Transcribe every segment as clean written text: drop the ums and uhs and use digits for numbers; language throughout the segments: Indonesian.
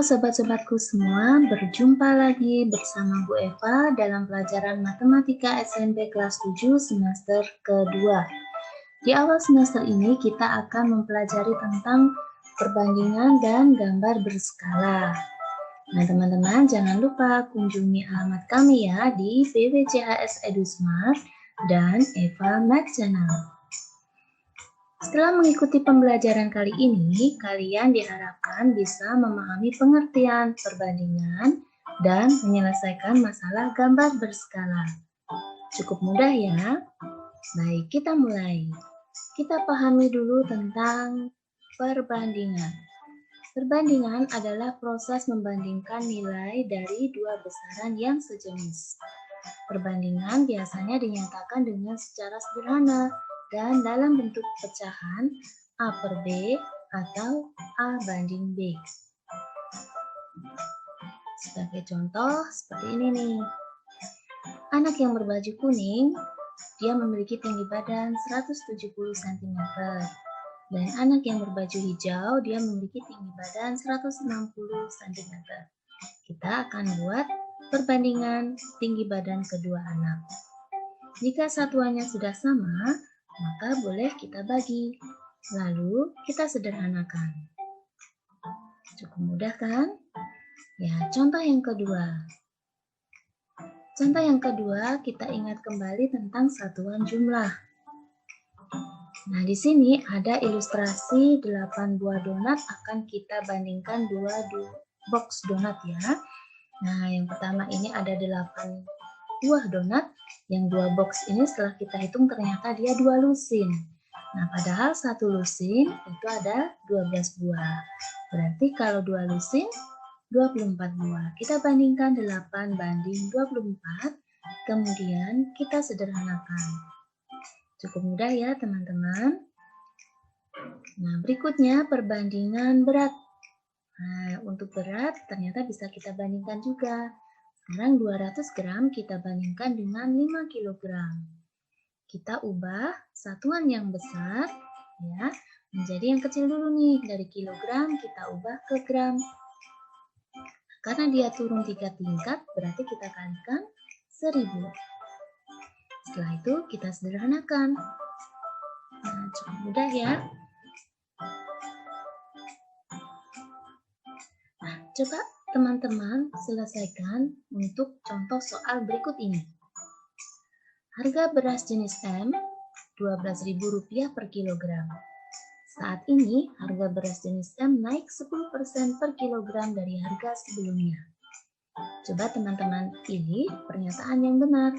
sobat-sobatku semua, berjumpa lagi bersama Bu Eva dalam pelajaran Matematika SMP kelas 7 semester kedua. Di awal semester ini kita akan mempelajari tentang perbandingan dan gambar berskala. Nah teman-teman jangan lupa kunjungi alamat kami ya di BWCHS EduSmart dan Eva Math Channel. Setelah mengikuti pembelajaran kali ini, kalian diharapkan bisa memahami pengertian perbandingan dan menyelesaikan masalah gambar berskala. Cukup mudah ya? Baik, kita mulai. Kita pahami dulu tentang perbandingan. Perbandingan adalah proses membandingkan nilai dari dua besaran yang sejenis. Perbandingan biasanya dinyatakan dengan secara sederhana dan dalam bentuk pecahan A per B atau A banding B. Sebagai contoh seperti ini nih. Anak yang berbaju kuning, dia memiliki tinggi badan 170 cm. Dan anak yang berbaju hijau, dia memiliki tinggi badan 160 cm. Kita akan buat perbandingan tinggi badan kedua anak. Jika satuannya sudah sama, maka boleh kita bagi, lalu kita sederhanakan. Cukup mudah kan? Ya, contoh yang kedua. Contoh yang kedua, kita ingat kembali tentang satuan jumlah. Nah, di sini ada ilustrasi 8 buah donat akan kita bandingkan 2 box donat ya. Nah, yang pertama ini ada 8 buah donat, yang 2 box ini setelah kita hitung ternyata dia 2 lusin. Nah, padahal 1 lusin itu ada 12 buah. Berarti kalau 2 lusin, 24 buah. Kita bandingkan 8 banding 24, kemudian kita sederhanakan. Cukup mudah ya teman-teman. Nah, berikutnya perbandingan berat. Nah, untuk berat ternyata bisa kita bandingkan juga. Sekarang 200 gram kita bandingkan dengan 5 kg. Kita ubah satuan yang besar ya menjadi yang kecil dulu nih. Dari kilogram kita ubah ke gram. Karena dia turun 3 tingkat, berarti kita kalikan 1000. Setelah itu kita sederhanakan. Nah, cukup mudah ya. Nah, coba teman-teman selesaikan untuk contoh soal berikut ini. Harga beras jenis M Rp12.000 per kilogram. Saat ini harga beras jenis M naik 10% per kilogram dari harga sebelumnya. Coba teman-teman pilih pernyataan yang benar.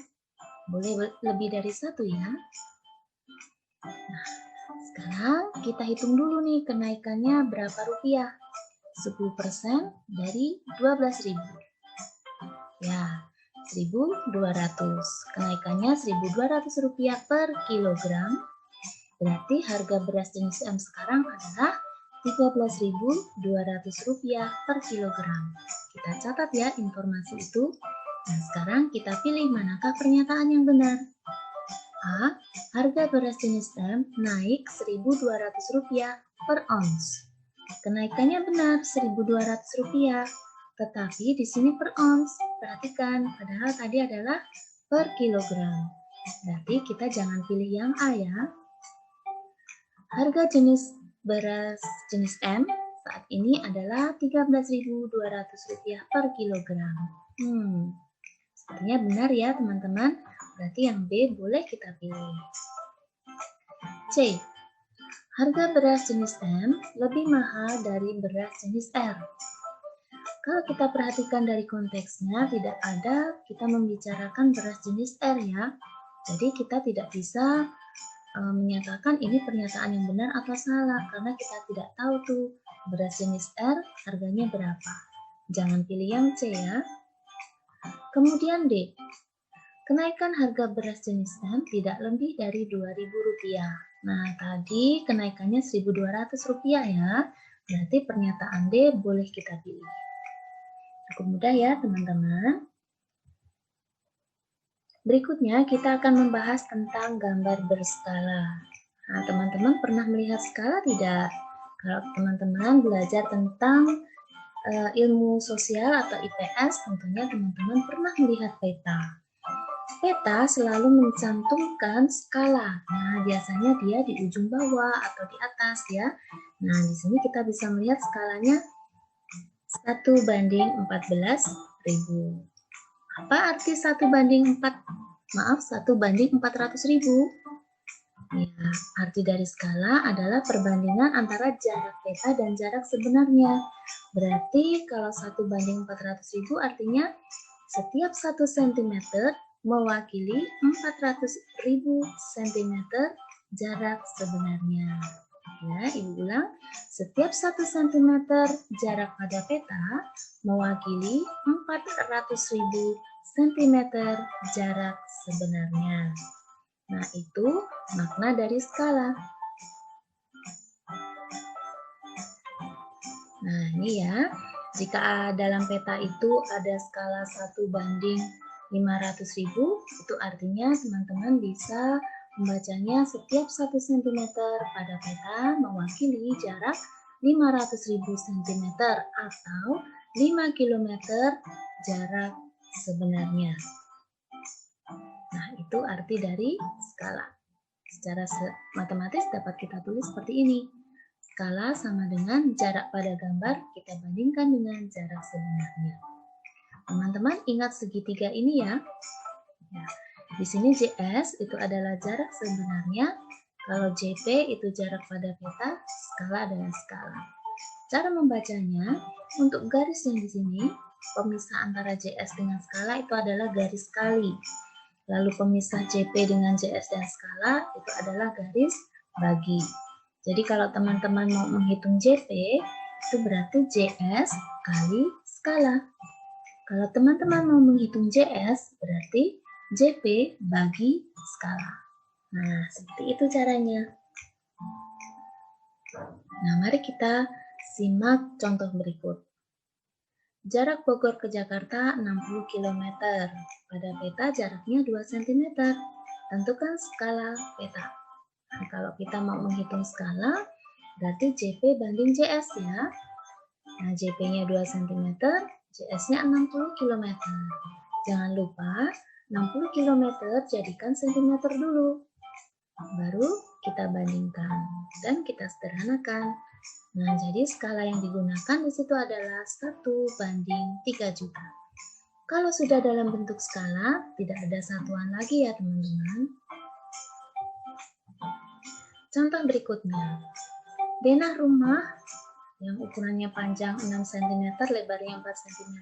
Boleh lebih dari satu ya. Nah, sekarang kita hitung dulu nih kenaikannya berapa rupiah. 10% dari 12.000. Ya, 1.200. Kenaikannya Rp1.200 per kilogram. Berarti harga beras jenis M sekarang adalah Rp13.200 per kilogram. Kita catat ya informasi itu. Nah, sekarang kita pilih manakah pernyataan yang benar. A. Harga beras jenis M naik Rp1.200 per ons. Kenaikannya benar Rp1.200, tetapi di sini per ons. Perhatikan, padahal tadi adalah per kilogram. Berarti kita jangan pilih yang A ya. Harga jenis beras jenis M saat ini adalah Rp13.200 per kilogram. Sepertinya benar ya teman-teman. Berarti yang B boleh kita pilih. C. Harga beras jenis M lebih mahal dari beras jenis R. Kalau kita perhatikan dari konteksnya, tidak ada kita membicarakan beras jenis R ya. Jadi kita tidak bisa menyatakan ini pernyataan yang benar atau salah, karena kita tidak tahu tuh beras jenis R harganya berapa. Jangan pilih yang C ya. Kemudian D. Kenaikan harga beras jenis M tidak lebih dari Rp2.000. Nah, tadi kenaikannya Rp1.200 ya. Berarti pernyataan D boleh kita pilih. Cukup mudah ya, teman-teman. Berikutnya, kita akan membahas tentang gambar berskala. Nah, teman-teman pernah melihat skala tidak? Kalau teman-teman belajar tentang ilmu sosial atau IPS, tentunya teman-teman pernah melihat peta. Peta selalu mencantumkan skala. Nah, biasanya dia di ujung bawah atau di atas ya. Nah, di sini kita bisa melihat skalanya 1/14.000. Apa arti 1/4? Maaf, 1/400.000. Ya, arti dari skala adalah perbandingan antara jarak peta dan jarak sebenarnya. Berarti kalau 1/400.000 artinya setiap 1 cm mewakili 400.000 cm jarak sebenarnya. Ya, Ibu ulang. Setiap 1 cm jarak pada peta mewakili 400.000 cm jarak sebenarnya. Nah, itu makna dari skala. Nah, ini ya. Jika dalam peta itu ada skala 1/500.000, itu artinya teman-teman bisa membacanya setiap 1 cm pada peta mewakili jarak 500.000 cm atau 5 km jarak sebenarnya. Nah, itu arti dari skala. Secara matematis dapat kita tulis seperti ini. Skala sama dengan jarak pada gambar kita bandingkan dengan jarak sebenarnya. Teman-teman ingat segitiga ini ya. Di sini JS itu adalah jarak sebenarnya. Kalau JP itu jarak pada peta, skala adalah skala. Cara membacanya, untuk garis yang di sini, pemisah antara JS dengan skala itu adalah garis kali. Lalu pemisah JP dengan JS dan skala itu adalah garis bagi. Jadi kalau teman-teman mau menghitung JP, itu berarti JS kali skala. Kalau teman-teman mau menghitung JS, berarti JP bagi skala. Nah, seperti itu caranya. Nah, mari kita simak contoh berikut. Jarak Bogor ke Jakarta 60 km. Pada peta jaraknya 2 cm. Tentukan skala peta. Nah, kalau kita mau menghitung skala, berarti JP banding JS ya. Nah, JP-nya 2 cm, JS-nya 60 km. Jangan lupa 60 km jadikan cm dulu. Baru kita bandingkan dan kita sederhanakan. Nah, jadi skala yang digunakan di situ adalah 1/3 juta. Kalau sudah dalam bentuk skala, tidak ada satuan lagi ya teman-teman. Contoh berikutnya. Denah rumah yang ukurannya panjang 6 cm, lebarnya 4 cm,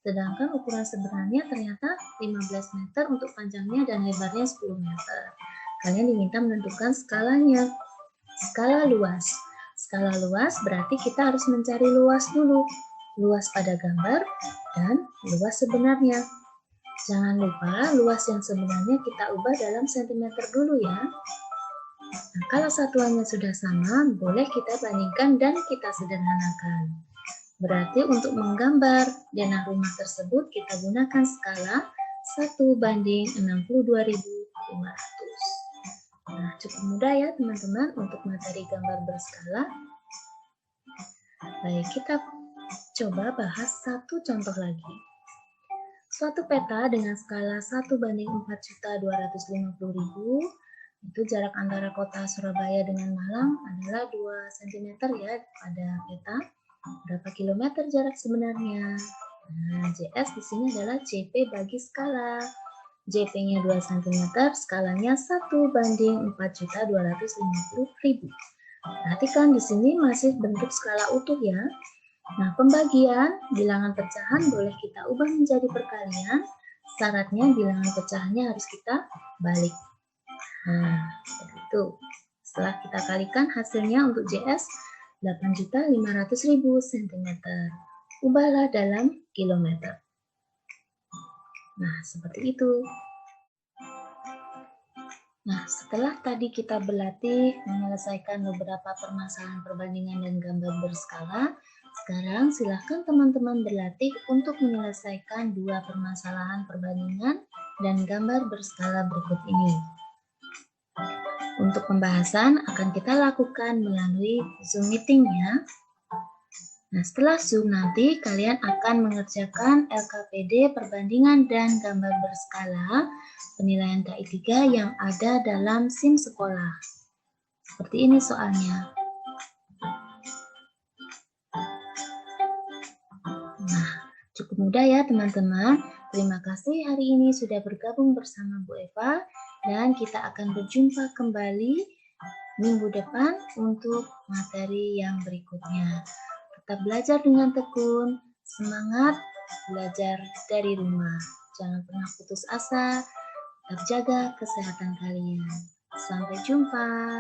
sedangkan ukuran sebenarnya ternyata 15 meter untuk panjangnya dan lebarnya 10 meter. Kalian diminta menentukan skalanya. Skala luas. Skala luas berarti kita harus mencari luas dulu. Luas pada gambar dan luas sebenarnya. Jangan lupa luas yang sebenarnya kita ubah dalam sentimeter dulu ya. Nah, kalau satuannya sudah sama, boleh kita bandingkan dan kita sederhanakan. Berarti untuk menggambar denah rumah tersebut kita gunakan skala 1/62.500. Nah, cukup mudah ya teman-teman untuk materi gambar berskala. Baik, kita coba bahas satu contoh lagi. Suatu peta dengan skala 1/4.250.000, itu jarak antara kota Surabaya dengan Malang adalah 2 cm ya pada peta. Berapa kilometer jarak sebenarnya? Nah, JS di sini adalah JP bagi skala. JP-nya 2 cm, skalanya 1/4.250.000. Perhatikan di sini masih bentuk skala utuh ya. Nah, pembagian bilangan pecahan boleh kita ubah menjadi perkalian. Syaratnya bilangan pecahannya harus kita balik. Nah, seperti itu. Setelah kita kalikan hasilnya untuk JS 8.500.000 cm. Ubahlah dalam kilometer. Nah, seperti itu. Nah, setelah tadi kita berlatih menyelesaikan beberapa permasalahan perbandingan dan gambar berskala, sekarang silahkan teman-teman berlatih untuk menyelesaikan 2 permasalahan perbandingan dan gambar berskala berikut ini. Untuk pembahasan akan kita lakukan melalui Zoom meeting ya. Nah, setelah Zoom nanti kalian akan mengerjakan LKPD perbandingan dan gambar berskala penilaian KI3 yang ada dalam SIM sekolah. Seperti ini soalnya. Nah, cukup mudah ya teman-teman. Terima kasih hari ini sudah bergabung bersama Bu Eva dan kita akan berjumpa kembali minggu depan untuk materi yang berikutnya. Tetap belajar dengan tekun, semangat belajar dari rumah. Jangan pernah putus asa, tetap jaga kesehatan kalian. Sampai jumpa.